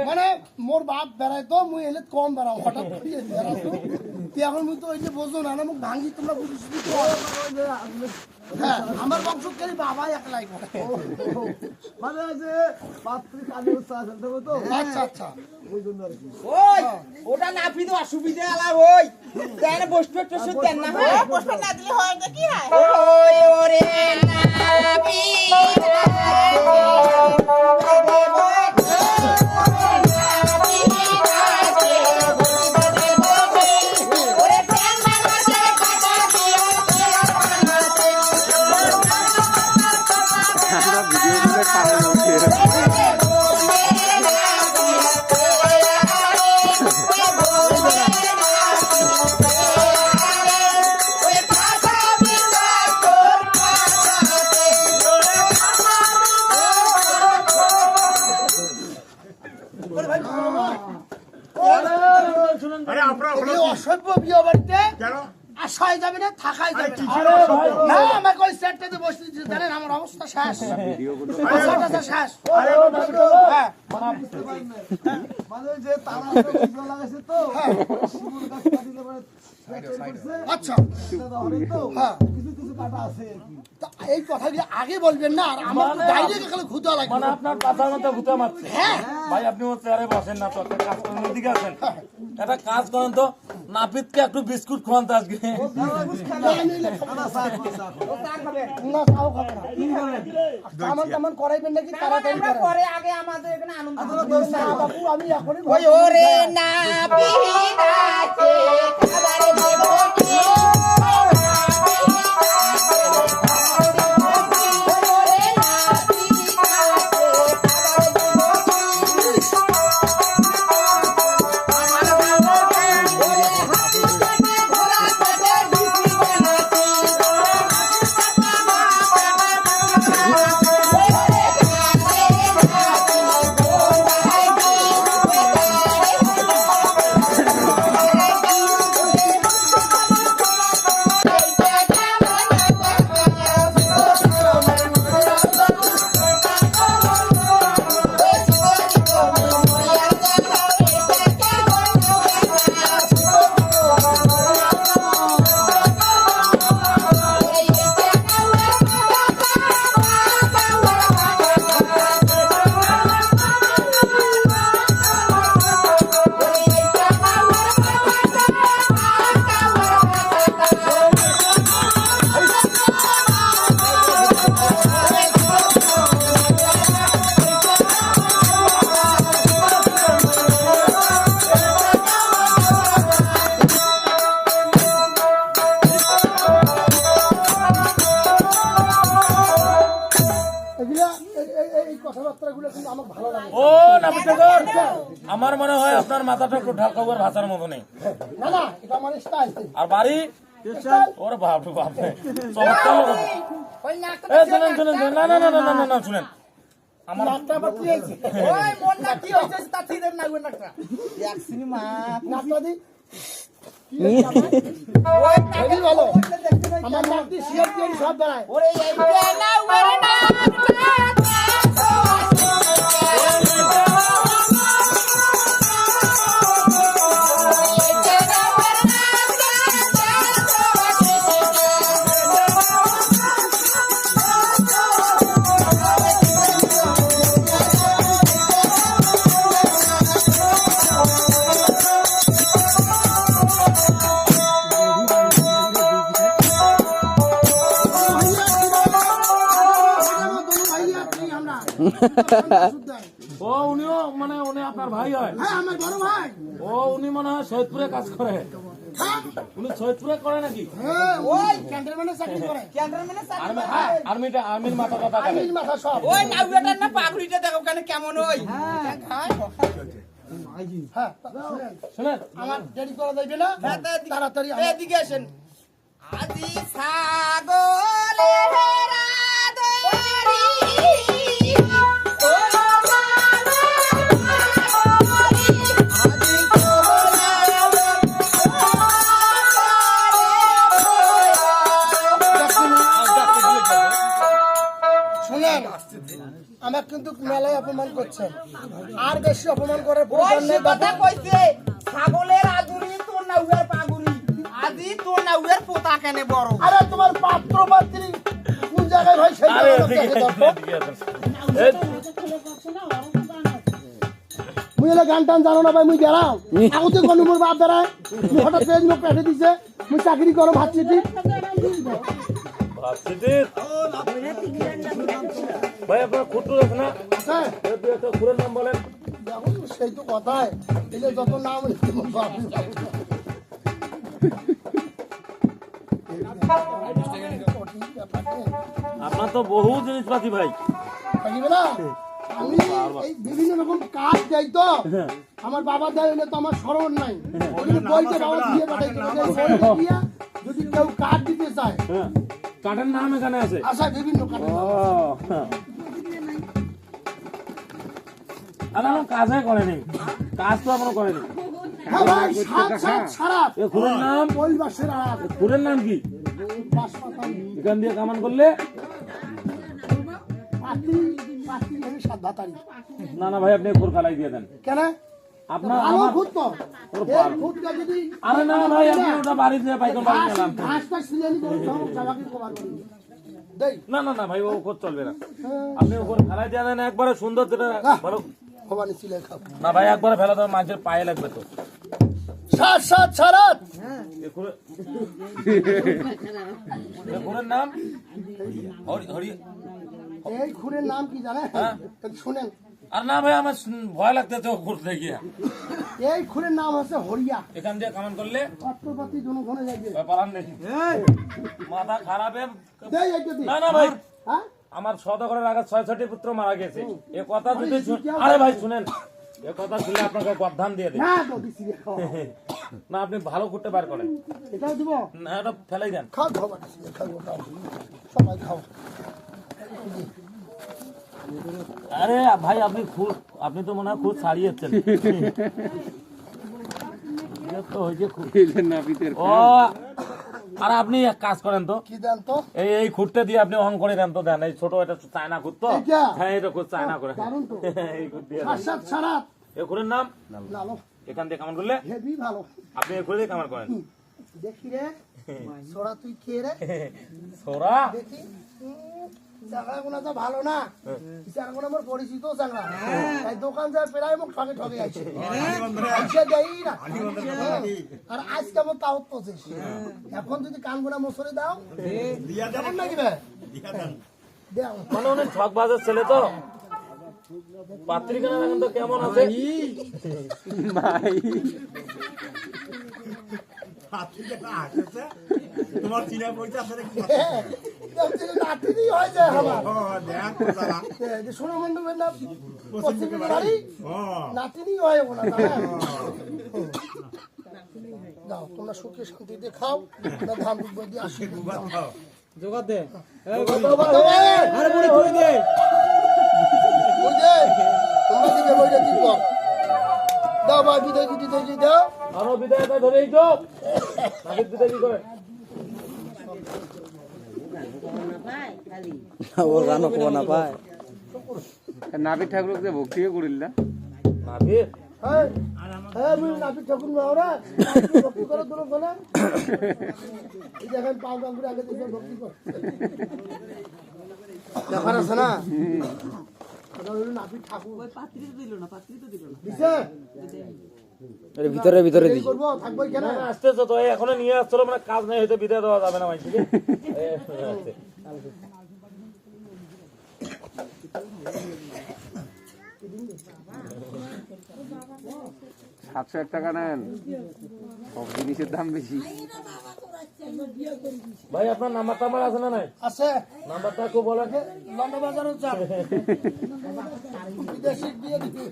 মানে মোর বাপ বেড়াই তো মুই এলে কম বেড়াও হঠাৎ করে বেড়াতো তুই এখন মুই তো ওই যে বোঝো না মুখ ভাঙি তোমরা বুঝিস হ্যাঁ আমার বংশকারী বাবাই একলাই করে মানে যে পাত্রী কানে উৎসাহ চলতে তো আচ্ছা আচ্ছা ওই জন্য আর কি ওই ওটা না পিতে অসুবিধা আলা ওই দেন বসবে তো দেন না হ্যাঁ বসবে না দিলে হয় কি হয় ওই ওরে না অসভ্য বিয়ে বাড়িতে আসাই যাবে না থাকাই যাবে না আমাকে ওই সেটটাতে বসতে দিতে জানেন আমার অবস্থা শেষ শেষ মানে যে তারা লাগাইছে তো শিমুল গাছ কাটিলে মানে আচ্ছা তো হ্যাঁ কিছু কিছু কাটা আছে এই কথাগুলো আগে বলবেন না আর আমার ডাইরেক্ট এখানে ঘুতা লাগবে মানে আপনার কথার মধ্যে ভূতে মারছে হ্যাঁ ভাই আপনি ও চেয়ারে বসেন না তো একটা কাজ করেন ওদিকে আছেন একটা কাজ করেন তো নাপিতকে একটু বিস্কুট খাওয়ান তো আজকে না তাও খাবে না আমার তেমন করাইবেন নাকি তাড়াতাড়ি করেন পরে আগে আমাদের এখানে আনন্দ না বাবু আমি এখনই ওই ওরে না পিনাছে খাবারে দেব কি ও নাপিতগর আমার মনে হয় আপনার মাথাটা একটু ঢাকাবার ভাষার মতো নেই না না এটা আমার স্টাইল আর বাড়ি ওরে বাপ রে বাপ চমৎকার লোক ওই নাকটা এই শুনেন শুনেন না না না না না না না শুনেন আমার নাকটা আবার কি হয়েছে ওই মন না কি হইছে তা থিদের নাগবে নাকটা এক সিনেমা নাকটা দি ওই হেভি ভালো আমার নাক দিয়ে শিয়ার দিয়ে সব দাঁড়ায় ওরে এই না ওরে না ও উনিও মানে উনি আপনার ভাই হয় হ্যাঁ আমার বড় ভাই ও উনি মনে হয় সৈয়দপুরে কাজ করে উনি সৈয়দপুরে করে নাকি হ্যাঁ ওই ক্যান্টনমেন্টে চাকরি করে ক্যামেরাম্যানে চাকরি আর্মির মাথা কথা আমির মাথা সব ওই নাউয়াটা না পাগড়িটা দেখো কেন কেমন ওই খায় হ্যাঁ শুনেন আমার দেরি করা যাবে না তাড়াতাড়ি এদিকে আসেন আজি ছাগলের আদরি শুনেন আমার কিন্তু মেলায় অপমান করছেন আর বেশি অপমান করার ওই প্রয়োজন সে নেই কথা বাপু। কইছে ছাগলের আদুরি তোর না উয়ার পাগুরি আজি তোর না উয়ার পোতা কেনে বড় আরে তোমার পাত্র পাত্রী কোন জায়গায় ভাই সেই আরে জায়গাটা ঠিক দেখে আছে, দাও তো। ঠিক আছে। এই, মুই এলা গান টান জানো না ভাই মুই গেলাম আগতে কোন মোর বাপ দাঁড়ায় মুই হঠাৎ পেজ লোক পেটে দিছে মুই চাকরি করো ভাবছি ঠিক ভাবছিস? ভাই আপনার খুঁটু আছে না? হ্যাঁ এই দুই একটা খুঁড়ের নাম বলেন। দেখো সেই তো কথাই এলে যত নাম লিখতে বাপ আপনার তো বহু জিনিসপাতি ভাই। থাকিবে না আমি এই বিভিন্ন রকম কাজ যাই তো আমার বাবা দেয় হলে তো আমার স্মরণ নাই ওই জন্য বইতে বাবা দিয়ে পাঠাইতে হবে। এই বইতে দিয়া যদি কেউ কাজ দিতে চায় হ্যাঁ, কাঠের নাম এখানে আছে। আশা বিভিন্ন কাজ ও, আমার কাজে করেনি, কাজ তো এখনো করেনি। হ্যাঁ ভাই সাত সাত সারা এ খুঁড়ের নাম, ওই মাসের আর খুঁড়ের নাম কি? পাঁচ পাতা এখান দিয়ে কামান করলে? পাতি পাতি মানে সাত ভাতারি না না ভাই, আপনি খুঁড় খালাই দিয়ে দেন। কেন আপনার ভালো আমার খুঁত তো এই খুঁতটা যদি আরে না ভাই, আপনি ওটা বাড়ি দিয়ে পাইকার বাড়ি গেলাম। ঘাসটা সিলেনি করে সবাইকে কভার করে দেই না না না ভাই, ও খোঁজ চলবে না। আপনি ওপর ফেলাই দিয়ে দেন একবারে সুন্দর যেটা ভালো। ভবানী সিলে খাও না ভাই, একবারে ফেলা দেওয়া মাছের পায়ে লাগবে তো। সাত সাত সারাত এ খুঁড়ের নাম হরি। এই খুরের নাম কি জানেন একটু শুনেন আর না ভাই, আমার ভয় লাগতেছে ও ঘুরতে গিয়ে। এই খুরের নাম হচ্ছে হরিয়া এখান দিয়ে কামান করলে পাত্রপাতি জনগণে যাবে পালান দেখি মাথা খারাপে। দেই একটা দি না না ভাই, হ্যাঁ আমার সদাগরের আগে 6-6টি পুত্র মারা গেছে। এ কথা যদি আরে ভাই শুনেন, এ কথা শুনলে আপনাকে গর্ধান দিয়ে দেয়। না তো দিছি রে, খাও। না আপনি ভালো করতে পার করেন এটাও দিব না, এটা ফেলাই দেন। খাও ভবানী সিলে খাও খাও সবাই খাও আরে ভাই, আপনি তো মনে হয় খুব ছাড়িয়েছেন। তো হয়েছে খুব। ও, আর আপনি এক কাজ করেন তো, কি দেন তো এই খুঁটতে দিয়ে আপনি অঙ্ক করে দেন তো। দেন, এই ছোট এটা চায়না খুঁট তো। এইটা? হ্যাঁ, এটা খুব চায়না করে। দারুণ তো এই খুঁট দিয়ে সাত সাত সারাত এ খুঁড়ের নাম লালো এখান দিয়ে কামান করলে হেভি ভালো আপনি এ খুঁড়ে দিয়ে কামান করেন। দেখি রে সোরা তুই খেয়ে রে সোরা দেখি চাকরা গুনা তো ভালো না চাকরা আমার পরিচিত চাকরা তাই দোকান যায় প্রায় মুখ ঠকে ঠকে আছে আইসা দেই না আর আজকে আমার তাও পচেছ এখন যদি কান গোনা মশরে দাও কেমন নাকি বে দেও মানে অনেক ঠকবাজের ছেলে তো। পাত্রিকা এখন তো কেমন আছে ভাই? তোমার চিনা পয়সা আছে নাকি? নাতিনি হয়ে যায় আমার যে সোনা মন্ডপের নাম পশ্চিমের বাড়ি নাতিনি হয় ওনা দাও তোমরা সুখে শান্তিতে খাও না ধান দুধ দিয়ে আসি জোগাড় দে আরে বুড়ি ধরে দে ওই দে তোমরা দিবে বইটা দিব দাও ভাই বিদায় দাও আরো বিদায়টা ধরেই তো নাবিদ বিদায় কি করে? ওর গানও কো না পায় নাবিদ ঠাকুরকে যে ভক্তিও করিল না নাবিদ হ্যাঁ হ্যাঁ আমি নাপি ঠাকুর মাওরা ভক্তি করো তোর বলে এই দেখেন পাঁচ গাঙ্গুর আগে দিকে ভক্তি কর দেখার আছে না নাপি ঠাকুর দিছে ভিতরে ভিতরে এই করবো থাকবো কেন আসতেছে তো, এই এখনো নিয়ে আসছিল, মানে কাজ নেই, হয়তো বিদায় দেওয়া যাবে না মাইসিকে। টাকা নেন সব জিনিসের দাম বেশি ভাই আপনার নাম্বার টাম্বার আছে না নাই? আছে নাম্বারটা একটু বলেন। লন্ডন বাজারও চাপ বিদেশি দিয়ে দিবি